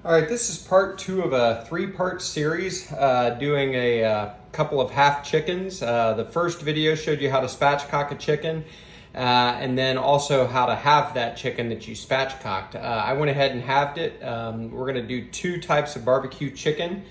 All right, this is part 2 of a 3-part series doing a couple of half chickens. The first video showed you how to spatchcock a chicken and then also how to halve that chicken that you spatchcocked. I went ahead and halved it. We're gonna do 2 types of barbecue chicken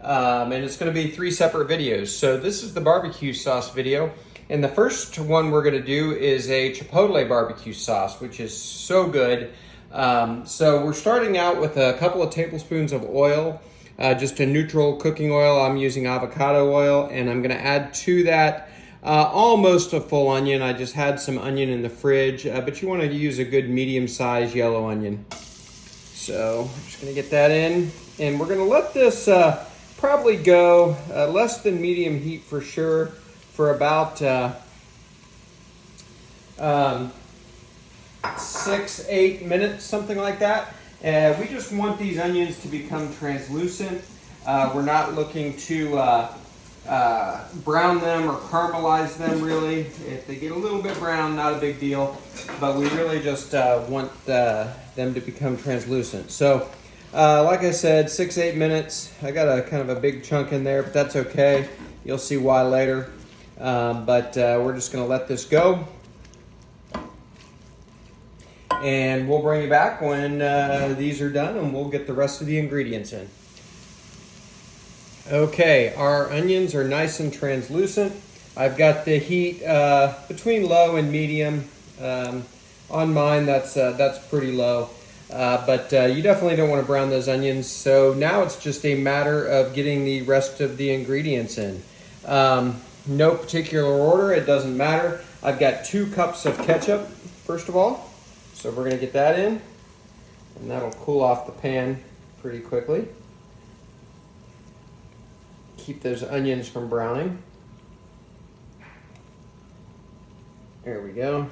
and it's gonna be 3 separate videos. So this is the barbecue sauce video. And the first one we're gonna do is a Chipotle barbecue sauce, which is so good. So we're starting out with a couple of tablespoons of oil, just a neutral cooking oil. I'm using avocado oil, and I'm going to add to that almost a full onion. I just had some onion in the fridge, but you want to use a good medium-sized yellow onion. So I'm just going to get that in, and we're going to let this probably go less than medium heat for sure for about 6-8 minutes, something like that. We just want these onions to become translucent. We're not looking to brown them or caramelize them really. If they get a little bit brown, not a big deal, but we really just want them to become translucent. So like I said, 6-8 minutes. I got a kind of a big chunk in there, but that's okay. You'll see why later. But we're just going to let this go. And we'll bring you back when these are done and we'll get the rest of the ingredients in. Okay, our onions are nice and translucent. I've got the heat between low and medium. On mine, that's pretty low. But you definitely don't want to brown those onions. So now it's just a matter of getting the rest of the ingredients in. No particular order, it doesn't matter. I've got 2 cups of ketchup, first of all. So we're going to get that in, and that'll cool off the pan pretty quickly. Keep those onions from browning. There we go.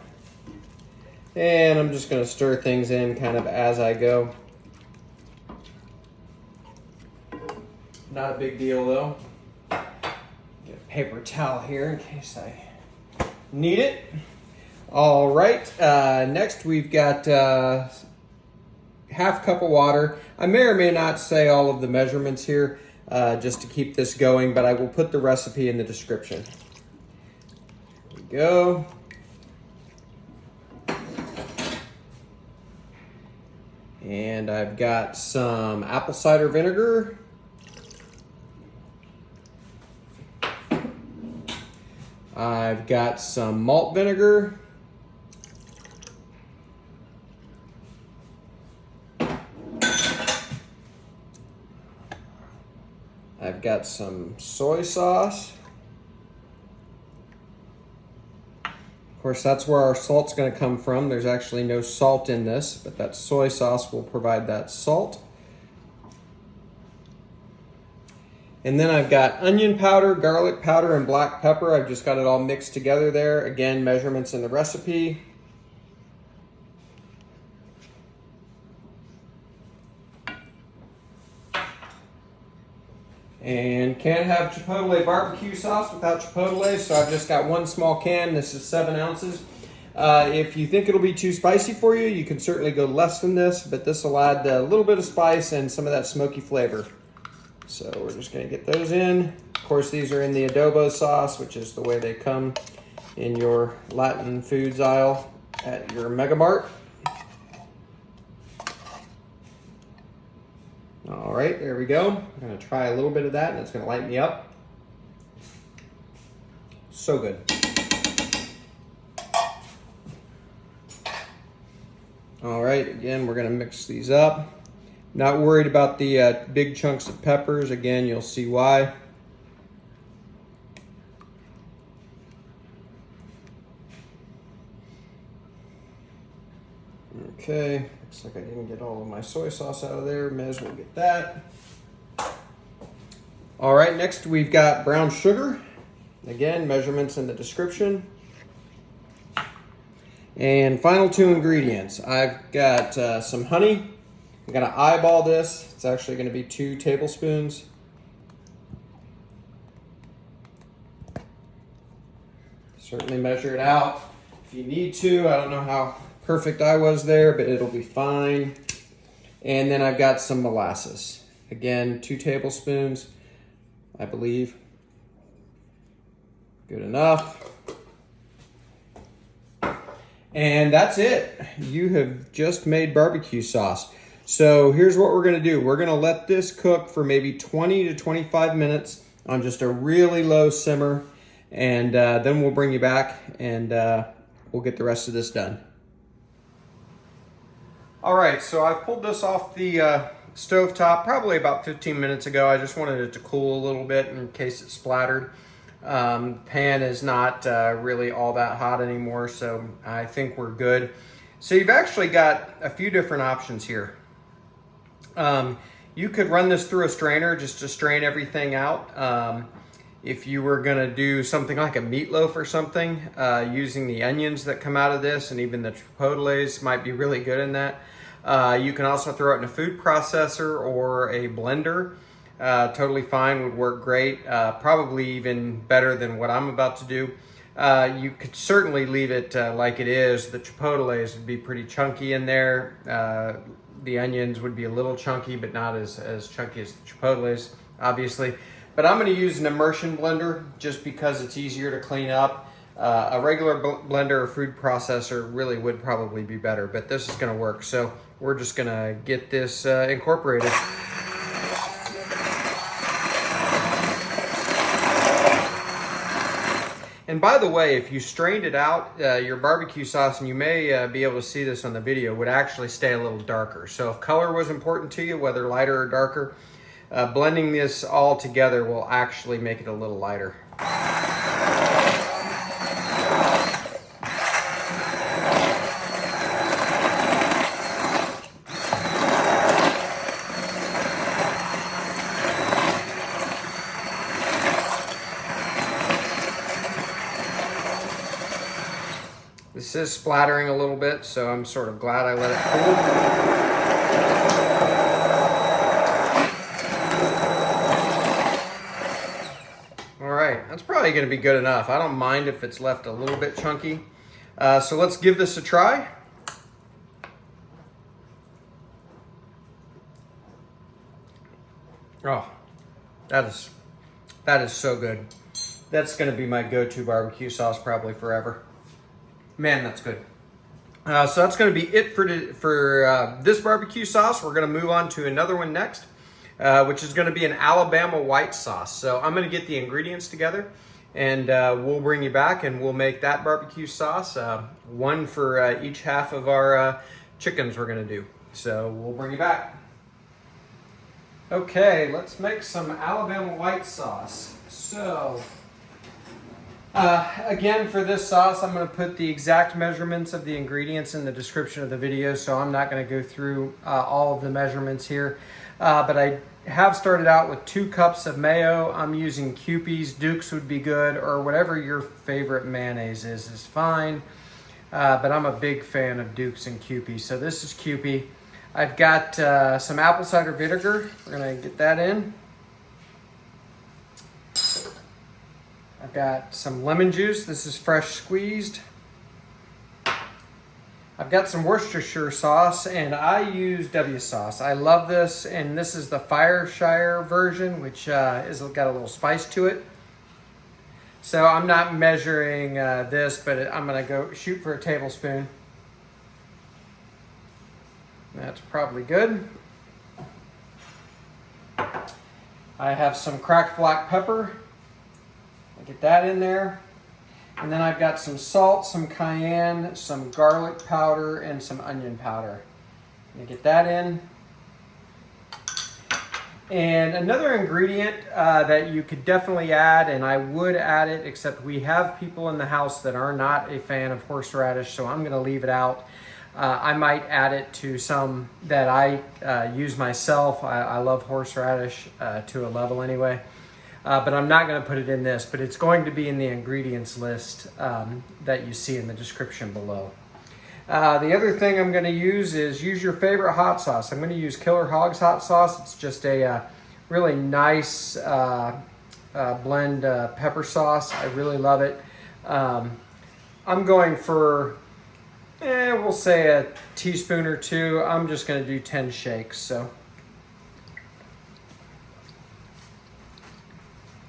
And I'm just going to stir things in kind of as I go. Not a big deal though. Get a paper towel here in case I need it. All right, next we've got half cup of water. I may or may not say all of the measurements here just to keep this going, but I will put the recipe in the description. Here we go. And I've got some apple cider vinegar. I've got some malt vinegar. I've got some soy sauce. Of course, that's where our salt's going to come from. There's actually no salt in this, but that soy sauce will provide that salt. And then I've got onion powder, garlic powder, and black pepper. I've just got it all mixed together there. Again, measurements in the recipe. And can't have Chipotle barbecue sauce without Chipotle, so I've just got 1 small can. This is 7 ounces. If you think it'll be too spicy for you, you can certainly go less than this, but this will add a little bit of spice and some of that smoky flavor. So we're just going to get those in. Of course, these are in the adobo sauce, which is the way they come in your Latin foods aisle at your Mega Mart. All right, there we go. I'm going to try a little bit of that, and it's going to light me up. So good. All right, again, we're going to mix these up. Not worried about the big chunks of peppers. Again, you'll see why. Okay, looks like I didn't get all of my soy sauce out of there. May as well get that. All right, next we've got brown sugar. Again, measurements in the description. And final 2 ingredients. I've got some honey. I'm gonna eyeball this. It's actually gonna be 2 tablespoons. Certainly measure it out if you need to. I don't know how perfect I was there, but it'll be fine. And then I've got some molasses. Again, 2 tablespoons, I believe. Good enough. And that's it. You have just made barbecue sauce. So here's what we're gonna do. We're gonna let this cook for maybe 20 to 25 minutes on just a really low simmer. And then we'll bring you back and we'll get the rest of this done. All right, so I've pulled this off the stovetop probably about 15 minutes ago. I just wanted it to cool a little bit in case it splattered. Pan is not really all that hot anymore, so I think we're good. So you've actually got a few different options here. You could run this through a strainer just to strain everything out. If you were gonna do something like a meatloaf or something, using the onions that come out of this and even the chipotles might be really good in that. You can also throw it in a food processor or a blender. Totally fine, would work great. Probably even better than what I'm about to do. You could certainly leave it like it is. The chipotles would be pretty chunky in there. The onions would be a little chunky, but not as chunky as the chipotles, obviously. But I'm gonna use an immersion blender just because it's easier to clean up. A regular blender or food processor really would probably be better, but this is gonna work. So we're just gonna get this incorporated. And by the way, if you strained it out, your barbecue sauce, and you may be able to see this on the video, would actually stay a little darker. So if color was important to you, whether lighter or darker, blending this all together will actually make it a little lighter. This is splattering a little bit, so I'm sort of glad I let it cool. All right, that's probably gonna be good enough. I don't mind if it's left a little bit chunky. So let's give this a try. Oh, that is so good. That's gonna be my go-to barbecue sauce probably forever. Man, that's good. So that's going to be it for this barbecue sauce. We're going to move on to another one next, which is going to be an Alabama white sauce. So I'm going to get the ingredients together, and we'll bring you back, and we'll make that barbecue sauce, one for each half of our chickens we're going to do. So we'll bring you back. Okay, let's make some Alabama white sauce. So again, for this sauce, I'm going to put the exact measurements of the ingredients in the description of the video, so I'm not going to go through all of the measurements here. But I have started out with 2 cups of mayo. I'm using Kewpie's. Duke's would be good, or whatever your favorite mayonnaise is fine. But I'm a big fan of Duke's and Kewpie, so this is Kewpie. I've got some apple cider vinegar. We're going to get that in. I've got some lemon juice. This is fresh squeezed. I've got some Worcestershire sauce, and I use W sauce. I love this, and this is the Worcestershire version, which has got a little spice to it. So I'm not measuring this, but I'm gonna go shoot for a tablespoon. That's probably good. I have some cracked black pepper. Get that in there. And then I've got some salt, some cayenne, some garlic powder, and some onion powder. Get that in. And another ingredient that you could definitely add, and I would add it, except we have people in the house that are not a fan of horseradish, so I'm gonna leave it out. I might add it to some that I use myself. I love horseradish to a level anyway. But I'm not going to put it in this, but it's going to be in the ingredients list that you see in the description below. The other thing I'm going to use is use your favorite hot sauce. I'm going to use Killer Hogs hot sauce. It's just a really nice blend pepper sauce. I really love it. I'm going for we'll say a teaspoon or two. I'm just gonna do 10 shakes, so.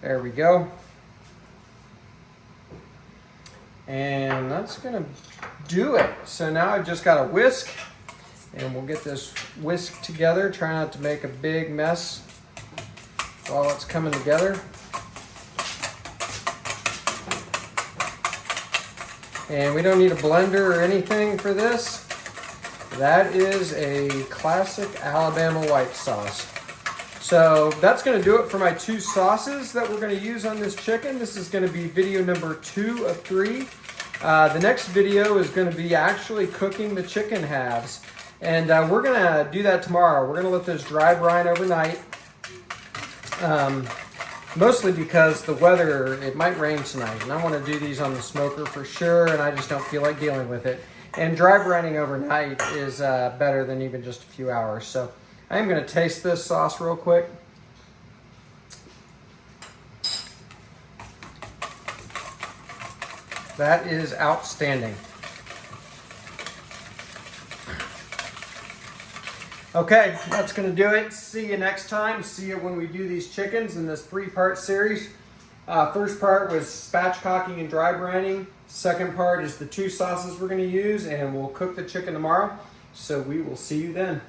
There we go. And that's gonna do it. So now I've just got a whisk, and we'll get this whisk together. Try not to make a big mess while it's coming together. And we don't need a blender or anything for this. That is a classic Alabama white sauce. So that's gonna do it for my 2 sauces that we're gonna use on this chicken. This is gonna be video number 2 of 3. The next video is gonna be actually cooking the chicken halves. And we're gonna do that tomorrow. We're gonna let those dry brine overnight. Mostly because the weather, it might rain tonight, and I want to do these on the smoker for sure, and I just don't feel like dealing with it. And dry brining overnight is better than even just a few hours. So I am going to taste this sauce real quick. That is outstanding. Okay, that's gonna do it. See you next time. See you when we do these chickens in this 3-part series. First part was spatchcocking and dry brining. Second part is the 2 sauces we're gonna use, and we'll cook the chicken tomorrow. So we will see you then.